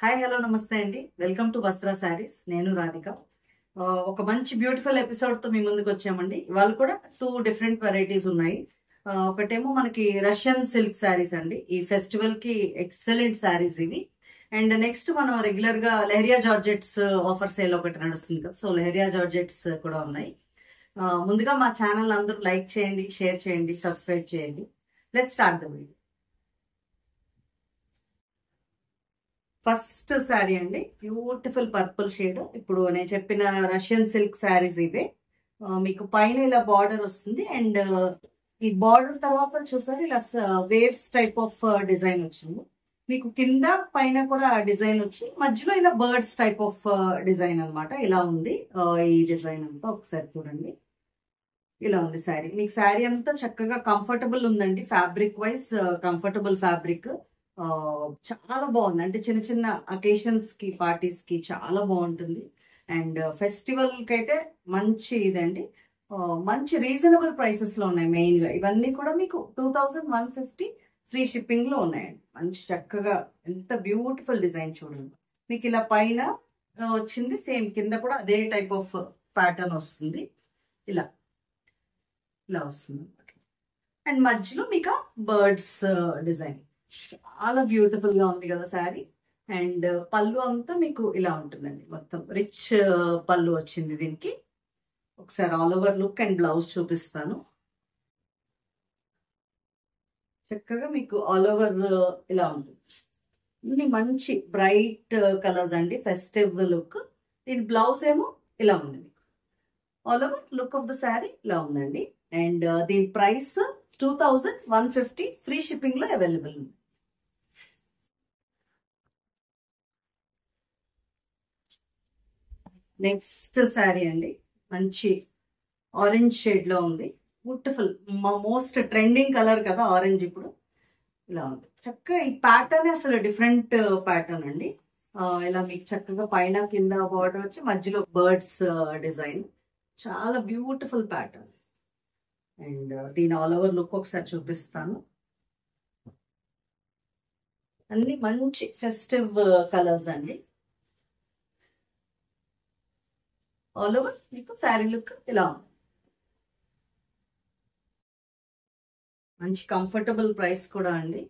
Hi hello నమస్తే అండి. Welcome to వస్త్ర శారీస్. నేను రాధిక. ఒక మంచి బ్యూటిఫుల్ ఎపిసోడ్ తో మీ ముందుకు వచ్చామండి. ఇవాళ కూడా 2 డిఫరెంట్ వెరైటీస్ ఉన్నాయి. ఒకటేమో మనకి రష్యన్ సిల్క్ శారీస్ అండి. ఈ ఫెస్టివల్ కి ఎక్సలెంట్ శారీస్ ఇవి. అండ్ నెక్స్ట్ మనం రెగ్యులర్ గా లెహరియా జార్జెట్స్ ఆఫర్ సేల్ ఒకటి నడుస్తుంది కదా, సో లెహరియా జార్జెట్స్ కూడా ఉన్నాయి. ముందుగా మా ఛానల్ అందరూ లైక్ చేయండి, షేర్ చేయండి, సబ్స్క్రైబ్ చేయండి. Let's start the video. First sari అండి, బ్యూటిఫుల్ పర్పుల్ షేడ్. ఇప్పుడు నేను చెప్పిన రష్యన్ సిల్క్ శారీస్ ఇవే. మీకు పైన ఇలా బార్డర్ వస్తుంది అండ్ ఈ బార్డర్ తర్వాత చూసారు ఇలా వేవ్స్ టైప్ ఆఫ్ డిజైన్ వచ్చింది. మీకు కింద పైన కూడా డిజైన్ వచ్చి మధ్యలో ఇలా బర్డ్స్ టైప్ ఆఫ్ డిజైన్ అన్నమాట. ఇలా ఉంది ఈ డిజైన్ అంతా. ఒకసారి చూడండి, ఇలా ఉంది శారీ. మీకు శారీ అంతా చక్కగా కంఫర్టబుల్ ఉందండి. Fabric wise comfortable fabric. చాలా బాగుంది. అంటే చిన్న చిన్న అకేషన్స్ కి, పార్టీస్ కి చాలా బాగుంటుంది. అండ్ ఫెస్టివల్ కి అయితే మంచి ఇదండి. మంచి రీజనబుల్ ప్రైసెస్ లో ఉన్నాయి. మెయిన్ గా ఇవన్నీ కూడా మీకు 2150 ఫ్రీ షిప్పింగ్ లో ఉన్నాయండి. మంచి చక్కగా ఎంత బ్యూటిఫుల్ డిజైన్ చూడండి. మీకు ఇలా పైన వచ్చింది, సేమ్ కింద కూడా అదే టైప్ ఆఫ్ ప్యాటర్న్ వస్తుంది. ఇలా ఇలా వస్తుంది అండ్ మధ్యలో మీకు బర్డ్స్ డిజైన్. చాలా బ్యూటిఫుల్ గా ఉంది కదా శారీ. అండ్ పళ్ళు అంతా మీకు ఇలా ఉంటుందండి. మొత్తం రిచ్ పళ్ళు వచ్చింది దీనికి. ఒకసారి all over look and blouse చూపిస్తాను. చక్కగా మీకు ఆల్ ఓవర్ ఇలా ఉంటుంది. ఇది మంచి బ్రైట్ కలర్స్ అండి, ఫెస్టివ్ లుక్. దీని బ్లౌజ్ ఏమో ఇలా ఉంది. All over look of the sari ఇలా ఉందండి. అండ్ దీని ప్రైస్ 2150 ఫ్రీ షిప్పింగ్ లో అవైలబుల్ ఉంది. నెక్స్ట్ శారీ అండి, మంచి ఆరెంజ్ షేడ్ లో ఉంది. బ్యూటిఫుల్, మోస్ట్ ట్రెండింగ్ కలర్ కదా ఆరెంజ్ ఇప్పుడు. ఇలా ఉంది చక్కగా. ఈ ప్యాటర్న్ అసలు డిఫరెంట్ ప్యాటర్న్ అండి. ఇలా మీకు చక్కగా పైన కింద బార్డర్ వచ్చి మధ్యలో బర్డ్స్ డిజైన్. చాలా బ్యూటిఫుల్ ప్యాటర్న్. అండ్ దీని ఆల్ ఓవర్ లుక్ ఒకసారి చూపిస్తాను. అన్ని మంచి ఫెస్టివ్ కలర్స్ అండి. ఆల్ ఓవర్ మీకు శారీ లుక్ ఇలా ఉంది. మంచి కంఫర్టబుల్ ప్రైస్ కూడా అండి.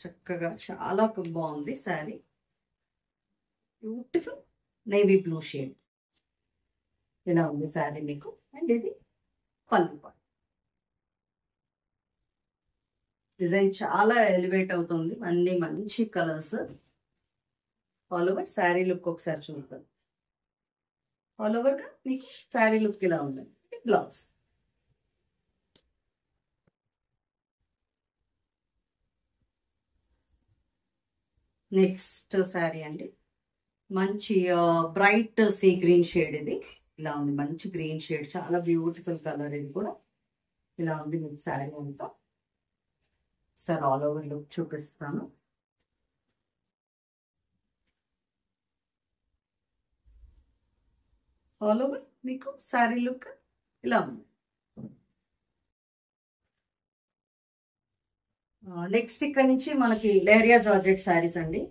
చక్కగా చాలా బాగుంది sari. Beautiful navy blue shade ఇలా ఉంది శారీ మీకు. అండ్ ఇది పళ్ళు పాటు. డిజైన్ చాలా ఎలివేట్ అవుతుంది. అన్ని మంచి colours. All over sari look ఒకసారి చూద్దాం. ఆల్ ఓవర్ గా మీకు శారీ లుక్ ఇలా ఉందండి. బ్లౌజ్. నెక్స్ట్ శారీ అండి, మంచి బ్రైట్ సీ గ్రీన్ షేడ్. ఇది ఇలా ఉంది, మంచి గ్రీన్ షేడ్. చాలా బ్యూటిఫుల్ కలర్. ఇది కూడా ఇలా ఉంది మీకు శారీ అంతా. సార్ ఆల్ ఓవర్ లుక్ చూపిస్తాను. ఆల్ ఓవర్ మీకు శారీ లుక్ ఇలా ఉంది. నెక్స్ట్ ఇక్కడ నుంచి మనకి లెహరియా జార్జెట్ శారీస్ అండి.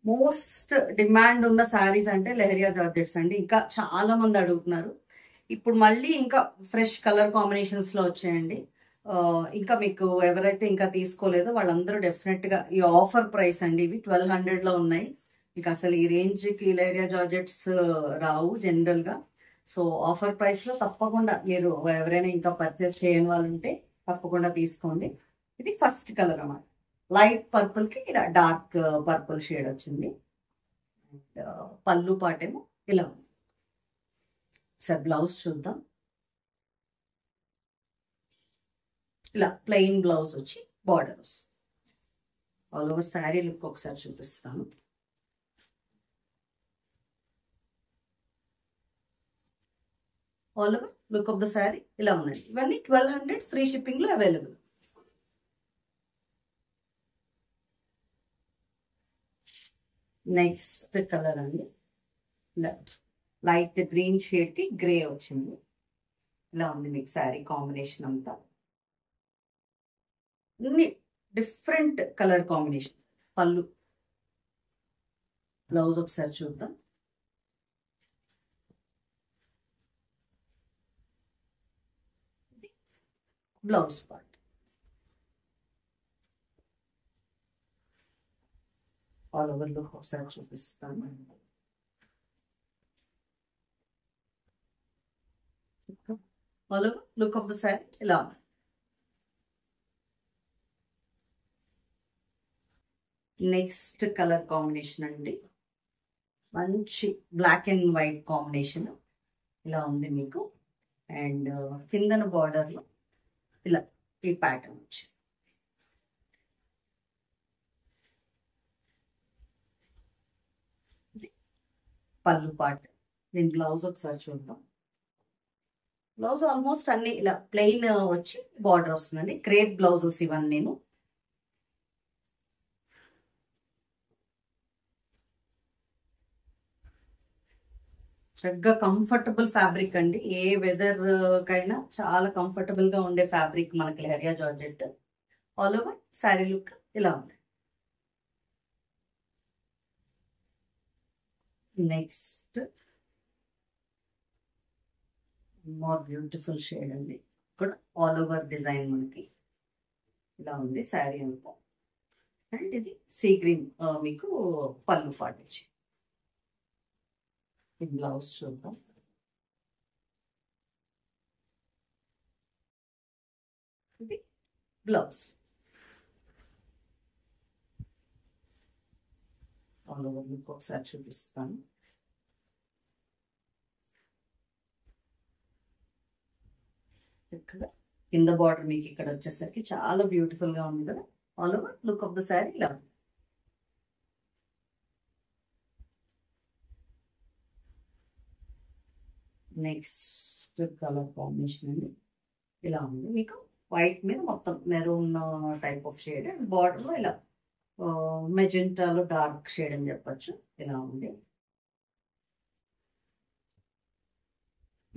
మోస్ట్ డిమాండ్ ఉన్న శారీస్ అంటే లెహరియా జార్జెట్స్ అండి. ఇంకా చాలా మంది అడుగుతున్నారు. ఇప్పుడు మళ్ళీ ఇంకా ఫ్రెష్ కలర్ కాంబినేషన్స్ లో వచ్చాయండి. ఇంకా మీకు ఎవరైతే ఇంకా తీసుకోలేదో వాళ్ళందరూ డెఫినెట్ గా ఈ ఆఫర్ ప్రైస్ అండి. ఇవి 1200 లో ఉన్నాయి. మీకు అసలు ఈ రేంజ్ కి లెహరియా జార్జెట్స్ రావు జనరల్ గా. సో ఆఫర్ ప్రైస్ లో తప్పకుండా మీరు ఎవరైనా ఇంకా పర్చేస్ చేయని వాళ్ళు ఉంటే తప్పకుండా తీసుకోండి. ఇది ఫస్ట్ కలర్ అన్నమాట. లైట్ పర్పుల్ కి ఇలా డార్క్ పర్పుల్ షేడ్ వచ్చింది. పళ్ళు పాటేమో ఇలా ఉంది. సార్ బ్లౌజ్ చూద్దాం. ఇలా ప్లెయిన్ బ్లౌజ్ వచ్చి borders. All over sari look ఒకసారి చూపిస్తాను. All over look of the sari ఇలా ఉన్నాయి. ఇవన్నీ 1200 ఫ్రీ షిప్పింగ్ లో అవైలబుల్. నెక్స్ట్ కలర్ అండి, లైట్ గ్రీన్ షేడ్ కి గ్రే వచ్చింది. ఇలా ఉంది మీకు శారీ కాంబినేషన్ అంతా. అన్ని డిఫరెంట్ కలర్ కాంబినేషన్. పళ్ళు బ్లౌజ్ ఒకసారి చూద్దాం. Blouse part all over look ఒకసారి చూపిస్తాను. All over look of the sari ఇలా ఉంది. నెక్స్ట్ కలర్ కాంబినేషన్ అండి, మంచి బ్లాక్ అండ్ వైట్ కాంబినేషన్ ఇలా ఉంది మీకు. అండ్ కిందన బార్డర్లో ఇలా ఈ ప్యాటర్న్ వచ్చి పళ్ళు పార్ట్. దీని బ్లౌజ్ ఒకసారి చూద్దాం. బ్లౌజ్ ఆల్మోస్ట్ అన్ని ఇలా ప్లెయిన్ వచ్చి బార్డర్ వస్తుందండి. క్రేప్ బ్లౌజెస్ ఇవన్నీ నేను. చక్కగా కంఫర్టబుల్ ఫ్యాబ్రిక్ అండి, ఏ వెదర్ కైనా చాలా కంఫర్టబుల్ గా ఉండే ఫ్యాబ్రిక్ మనకి lehariya georgette. All over sari look ఇలా ఉంది. నెక్స్ట్ మోర్ బ్యూటిఫుల్ షేడ్ అండి, ఇక్కడ ఆల్ ఓవర్ డిజైన్ మనకి ఇలా ఉంది శారీ అంతా. అండ్ ఇది సీ గ్రీన్ మీకు పళ్ళు పాటించి. ఈ బ్లౌజ్ చూద్దాం. ఇది బ్లౌజ్ ఆల్ ఓవర్ లుక్ ఒకసారి చూపిస్తాను. చక్కగా కింద బార్డర్ మీకు ఇక్కడ వచ్చేసరికి చాలా బ్యూటిఫుల్ గా ఉంది కదా. All over look of the sari ఇలా. నెక్స్ట్ కలర్ కాంబినేషన్ అండి ఇలా ఉంది మీకు. వైట్ మీద మొత్తం maroon type of shade, and border లో ఇలా మెజెంటాలో డార్క్ షేడ్ అని చెప్పచ్చు ఇలా ఉంది.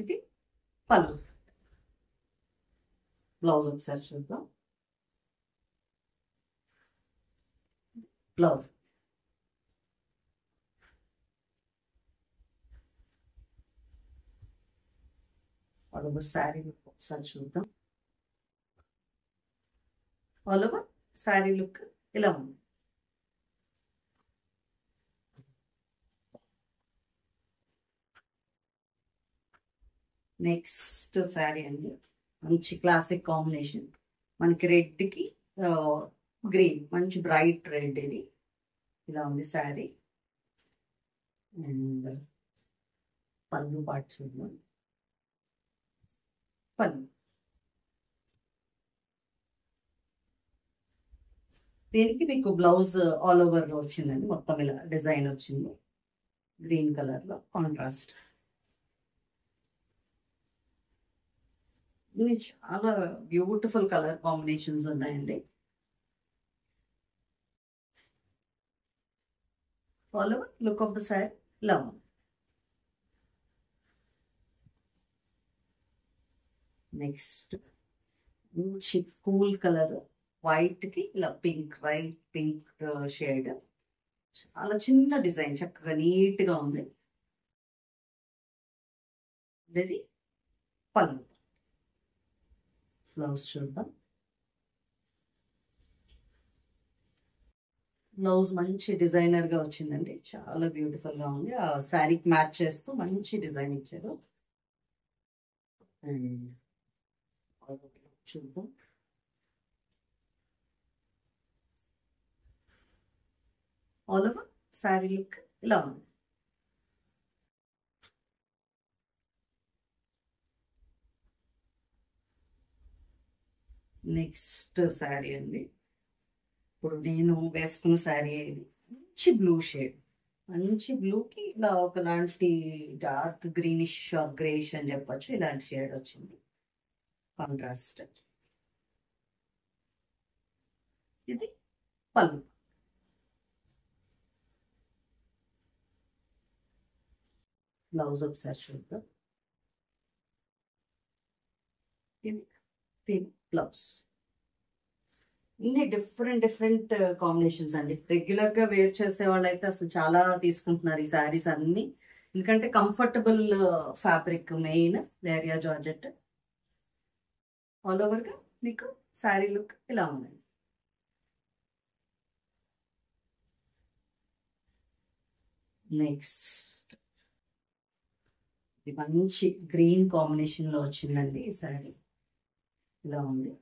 ఇది పళ్ళు. బ్లౌజ్ ఒకసారి చూద్దాం. Blouse all over sari look ఒకసారి చూద్దాం. ఆల్ ఓవర్ శారీ లుక్ ఇలా ఉంది. నెక్స్ట్ శారీ అండి, మంచి క్లాసిక్ కాంబినేషన్, మనకి రెడ్ కి గ్రీన్, మంచి బ్రైట్ రెడ్ ఇది ఇలా ఉంది శారీ. అండ్ పళ్ళు పాటు చూద్దాం. పళ్ళు దీనికి మీకు బ్లౌజ్ ఆల్ ఓవర్ లో వచ్చిందండి, మొత్తం ఇలా డిజైన్ వచ్చింది గ్రీన్ కలర్ లో కాంట్రాస్ట్. ఇది చాలా బ్యూటిఫుల్ కలర్ కాంబినేషన్స్ ఉన్నాయండి. All over look of the sari ఇలా ఉంది. నెక్స్ట్ మంచి కూల్ కలర్, వైట్ కి ఇలా పింక్, వైట్ పింక్ షేడ్, చాలా చిన్న డిజైన్, చక్కగా నీట్ గా ఉంది. ఇది పళ్ళు. బ్లౌజ్ చూద్దాం. బ్లౌజ్ మంచి డిజైనర్ గా వచ్చిందండి, చాలా బ్యూటిఫుల్ గా ఉంది. ఆ శారీకి మ్యాచ్ చేస్తూ మంచి డిజైన్ ఇచ్చారు. చూద్దాం. ఆల్ ఓవర్ శారీ లుక్ ఇలా ఉంది. నెక్స్ట్ శారీ అండి, ఇప్పుడు నేను వేసుకున్న శారీ ఇది మంచి బ్లూ షేడ్, మంచి బ్లూకి ఇలా ఒకలాంటి డార్క్ గ్రీనిష్ గ్రేష్ అని చెప్పచ్చు, ఇలాంటి షేడ్ వచ్చింది కాంట్రాస్ట్. ఇది పళ్ళు. బ్లౌజ్ ఒకసారి చూద్దాం. ఇది బ్లౌజ్. ఇన్ని డిఫరెంట్ డిఫరెంట్ కాంబినేషన్స్ అండి. రెగ్యులర్ గా వేర్ చేసే వాళ్ళైతే అసలు చాలా తీసుకుంటున్నారు ఈ శారీస్ అన్ని. ఎందుకంటే comfortable fabric main leheriya georgette. All over గా మీకు శారీ లుక్ ఇలా ఉందండి. నెక్స్ట్ ఇది మంచి గ్రీన్ కాంబినేషన్ లో వచ్చిందండి ఈ శారీ. ఇలా ఉంది,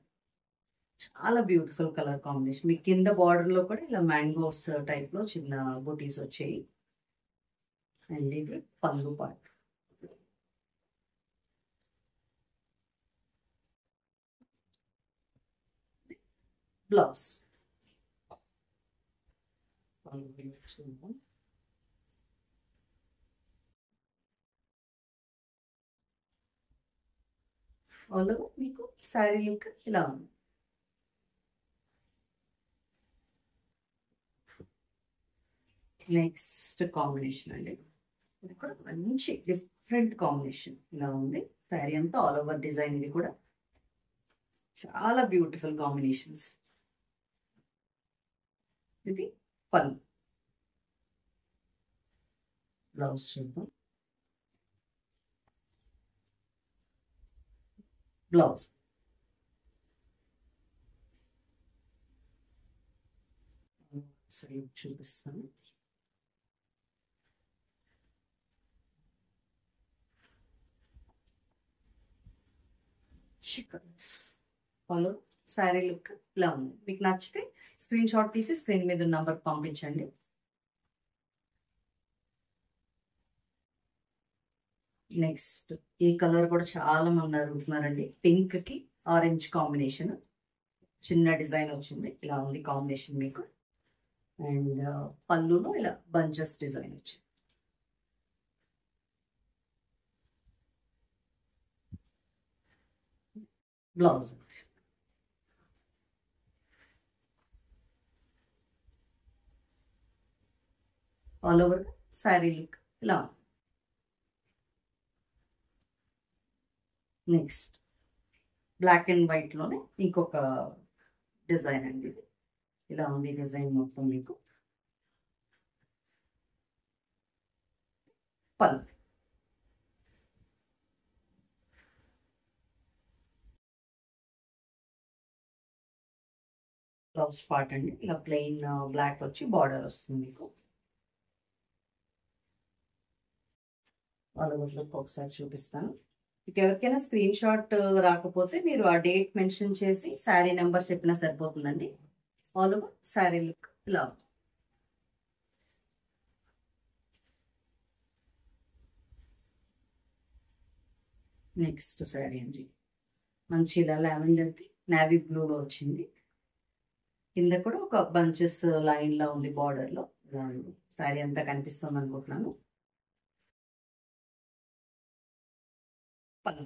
చాలా బ్యూటిఫుల్ కలర్ కాంబినేషన్. మీ కింద బార్డర్ లో కూడా ఇలా మ్యాంగోస్ టైప్ లో చిన్న బూటీస్ వచ్చాయి. అండ్ ఇది పళ్ళు పార్ట్. బ్లౌజ్ వాళ్ళు మీకు శారీ లుక్ ఇలా ఉంది. నెక్స్ట్ కాంబినేషన్ అండి, ఇది కూడా మంచి డిఫరెంట్ కాంబినేషన్. ఇలా ఉంది శారీ అంతా ఆల్ ఓవర్ డిజైన్. ఇది కూడా చాలా బ్యూటిఫుల్ కాంబినేషన్స్. ఇది పళ్ళు. బ్లౌజ్ చూద్దాం. బ్లౌజ్ సరే చూపిస్తాను. పళ్ళు శారీ లుక్ ఇలా ఉంది. మీకు నచ్చితే స్క్రీన్ షాట్ తీసి స్క్రీన్ మీద నంబర్ పంపించండి. నెక్స్ట్ ఈ కలర్ కూడా చాలా మంది అడుగుతున్నారండి. పింక్ కి ఆరెంజ్ కాంబినేషన్, చిన్న డిజైన్ వచ్చింది. ఇలా ఉంది కాంబినేషన్ మీకు. అండ్ పళ్ళులో ఇలా బంచెస్ డిజైన్ వచ్చింది. Blouse all over sari look ఇలా. నెక్స్ట్ బ్లాక్ అండ్ వైట్ లోనే ఇంకొక డిజైన్ అండి. ఇది ఇలా ఉంది డిజైన్ మొత్తం మీకు. పళ్ళు బ్లౌజ్ పార్ట్ అండి, ఇలా ప్లెయిన్ బ్లాక్ వచ్చి బార్డర్ వస్తుంది మీకు. ఆల్ ఓవర్ లుక్ ఒకసారి చూపిస్తాను. మీకు ఎవరికైనా స్క్రీన్ షాట్ రాకపోతే మీరు ఆ డేట్ మెన్షన్ చేసి శారీ నెంబర్ చెప్పినా సరిపోతుందండి. ఆల్ ఓవర్ శారీ లుక్ ఇలా. నెక్స్ట్ శారీ అండి, మంచి ఇలా లావెండర్ కి నావీ బ్లూలో వచ్చింది. కింద కూడా ఒక బంచెస్ లైన్ లా ఉంది బార్డర్ లో. శారీ అంతా కనిపిస్తుంది అనుకుంటున్నాను. పళ్ళు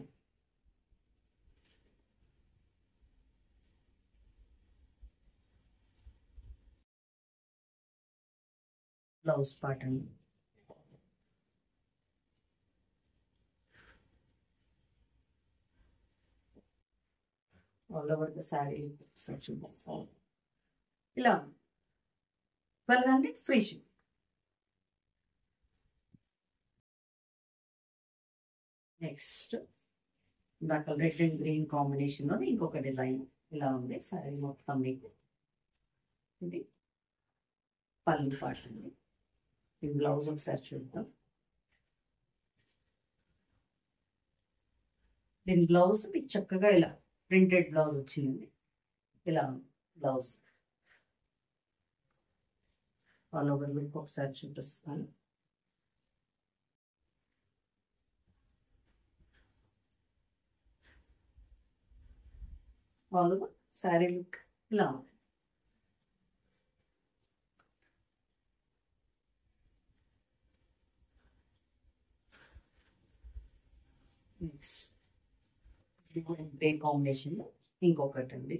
బ్లౌజ్ పార్ట్ అండి. ఆల్ ఓవర్ ద శారీ చూపిస్తాను. ఇలా 1200 ఫ్రీ షిప్. నెక్స్ట్ ఇందాక రెడ్ అండ్ గ్రీన్ కాంబినేషన్ లో ఇంకొక డిజైన్ ఇలా ఉంది శారీ మొత్తం మీకు. ఇది పళ్ళు పార్ట్ అండి. ఈ బ్లౌజ్ ఒకసారి చూద్దాం. దీని బ్లౌజ్ మీకు చక్కగా ఇలా ప్రింటెడ్ బ్లౌజ్ వచ్చింది. ఇలా ఉంది బ్లౌజ్. ఆల్ ఓవర్ మీకు ఒకసారి చూపిస్తాను. ఆల్ ఓవర్ శారీ లుక్ ఇలా ఉంది. నెక్స్ట్ గ్రే కాంబినేషన్ లో ఇంకొకటి అండి.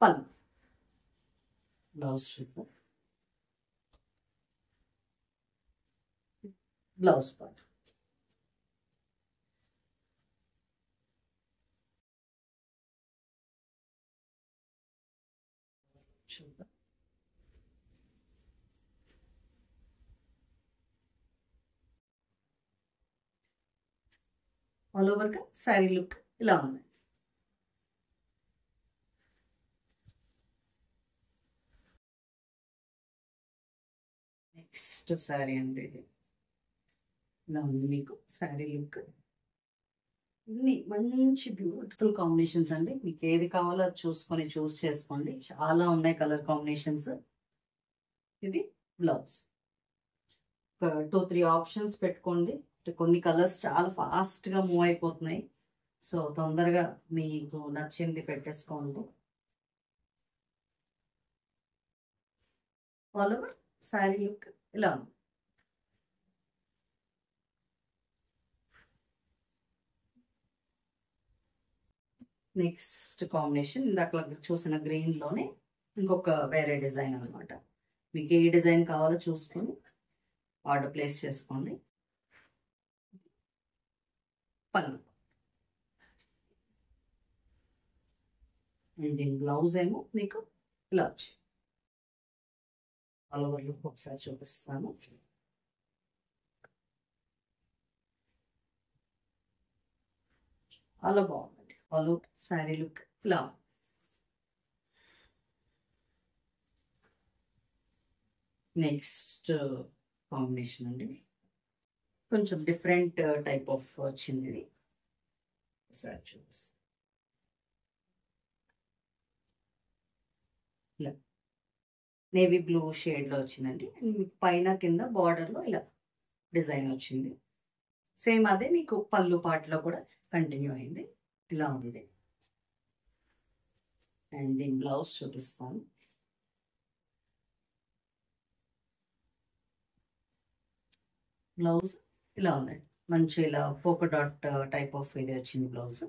పళ్ళు బ్లౌజ్ చూద్దాం. బ్లౌజ్ పార్ట్ ఆల్ ఓవర్గా శారీ లుక్ ఇలా ఉంది. నెక్స్ట్ శారీ అండి ఇది ఇలా ఉంది మీకు శారీ లుక్. ఇన్ని మంచి బ్యూటిఫుల్ కాంబినేషన్స్ అండి. మీకు ఏది కావాలో అది చూస్ చేసుకోండి. చాలా ఉన్నాయి కలర్ కాంబినేషన్స్. ఇది బ్లౌజ్. ఒక 2-3 ఆప్షన్స్ పెట్టుకోండి. కొన్ని కలర్స్ చాలా ఫాస్ట్గా మూవ్ అయిపోతున్నాయి. సో తొందరగా మీకు నచ్చింది పెట్టేసుకోండి. ఆల్ ఓవర్ శారీ లుక్ ఇలా ఉంది. నెక్స్ట్ కాంబినేషన్ ఇందాక చూసిన గ్రీన్లోనే ఇంకొక వేరే డిజైన్ అనమాట. మీకు ఏ డిజైన్ కావాలో చూసుకొని ఆర్డర్ ప్లేస్ చేసుకోండి. పళ్ళు అండ్ దీని బ్లౌజ్ ఏమో మీకు ఇలా వచ్చి ఆల్ ఓవర్ లుక్ ఒకసారి చూపిస్తాను. చాలా బాగుందండి. ఆల్ ఓవర్ శారీ లుక్ ఇలా. నెక్స్ట్ కాంబినేషన్ అండి కొంచెం డిఫరెంట్ టైప్ ఆఫ్ వచ్చింది. ఇది ఒకసారి చూపిస్తాను. ఇలా నేవీ బ్లూ షేడ్లో వచ్చిందండి. పైన కింద బార్డర్లో ఇలా డిజైన్ వచ్చింది. సేమ్ అదే మీకు పళ్ళు పాటలో కూడా కంటిన్యూ అయింది. ఇలా ఉంది. అండ్ దీని బ్లౌజ్ చూపిస్తాను. బ్లౌజ్ ఇలా ఉందండి. మంచి ఇలా పోకో డాట్ టైప్ ఆఫ్ ఇది వచ్చింది బ్లౌజ్.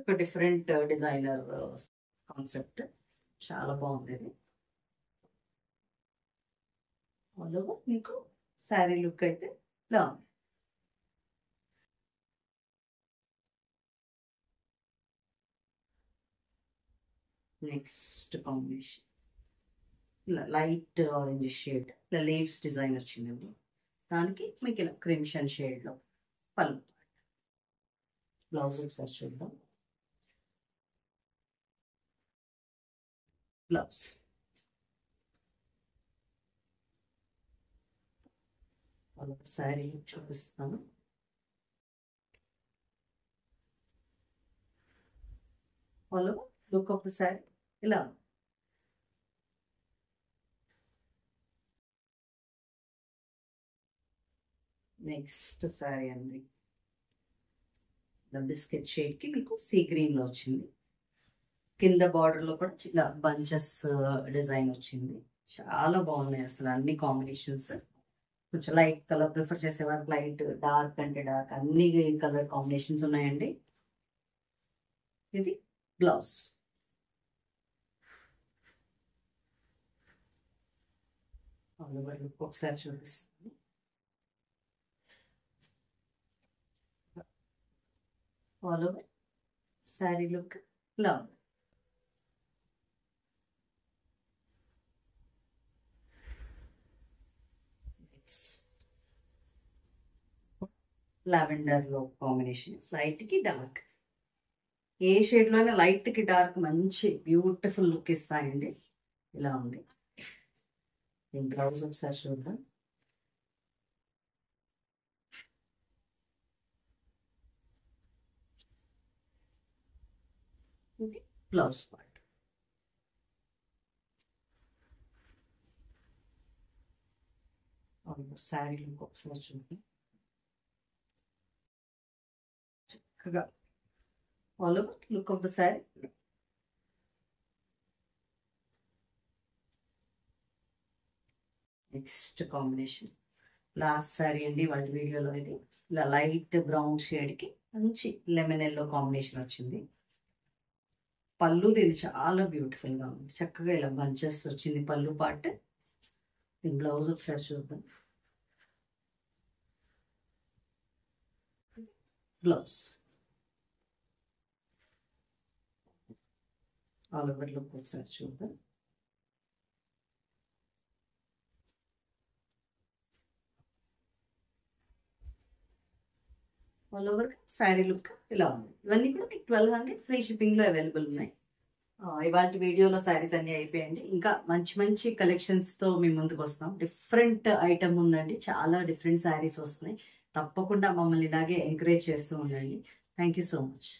ఒక డిఫరెంట్ డిజైనర్ కాన్సెప్ట్. చాలా బాగుంది ఇది. అందులో మీకు శారీ లుక్ అయితే ఇలా ఉంది. నెక్స్ట్ కాంబినేషన్ ఇలా లైట్ ఆరెంజ్ షేడ్ ఇలా లీవ్స్ డిజైన్ వచ్చిందండి. దానికి మీకు ఇలా క్రిమ్షన్ షేడ్లో పళ్ళు. బ్లౌజ్ ఒకసారి చూద్దాం. బ్లౌజ్ శారీ చూపిస్తాను. వాళ్ళు లుక్ ఆఫ్ ద శారీ ఇలా. నెక్స్ట్ శారీ అండి బిస్కెట్ షేడ్కి మీకు సీ గ్రీన్లో వచ్చింది. కింద బార్డర్లో కూడా చిన్న బంచెస్ డిజైన్ వచ్చింది. చాలా బాగున్నాయి అసలు అన్ని కాంబినేషన్స్. కొంచెం లైట్ కలర్ ప్రిఫర్ చేసేవారు, లైట్ డార్క్ అంటే డార్క్ అన్ని కలర్ కాంబినేషన్స్ ఉన్నాయండి. ఇది బ్లౌజ్. ఒకసారి చూపిస్తాను. ఆల్ ఓవర్ శారీ లుక్ ఇలా ఉంది. లావెండర్ లో కాంబినేషన్ లైట్ కి డార్క్. ఏ షేడ్ లో అయినా లైట్ కి డార్క్ మంచి బ్యూటిఫుల్ లుక్ ఇస్తాయండి. ఇలా ఉంది. బ్లౌజ్ ఒకసారి చూద్దాం. ఇది బ్లౌజ్ పార్ట్. శారీ లుక్ ఒకసారి చూద్దాం. చక్కగా all over look of the sari. Next combination last sari అండి వాళ్ళ వీడియోలో. ఇది ఇలా లైట్ బ్రౌన్ షేడ్కి మంచి లెమన్ ఎల్లో కాంబినేషన్ వచ్చింది. పళ్ళుది ఇది చాలా బ్యూటిఫుల్గా ఉంది. చక్కగా ఇలా బంచెస్ వచ్చింది పళ్ళు పార్ట్. దీని బ్లౌజ్ ఒకసారి చూద్దాం. బ్లౌజ్ ఆల్ ఓవర్ లుక్ ఒకసారి చూద్దాం. ఆల్ ఓవర్ శారీ లుక్ ఇలా ఉంది. ఇవన్నీ కూడా మీకు 1200 ఫ్రీ షిప్పింగ్ లో అవైలబుల్ ఉన్నాయి. ఇవాళ వీడియోలో శారీస్ అన్ని అయిపోయాయండి. ఇంకా మంచి మంచి కలెక్షన్స్ తో మీ ముందుకు వస్తాం. డిఫరెంట్ ఐటమ్ ఉందండి, చాలా డిఫరెంట్ శారీస్ వస్తున్నాయి. తప్పకుండా మమ్మల్ని ఇలాగే ఎంకరేజ్ చేస్తూ ఉండండి. Thank you so much.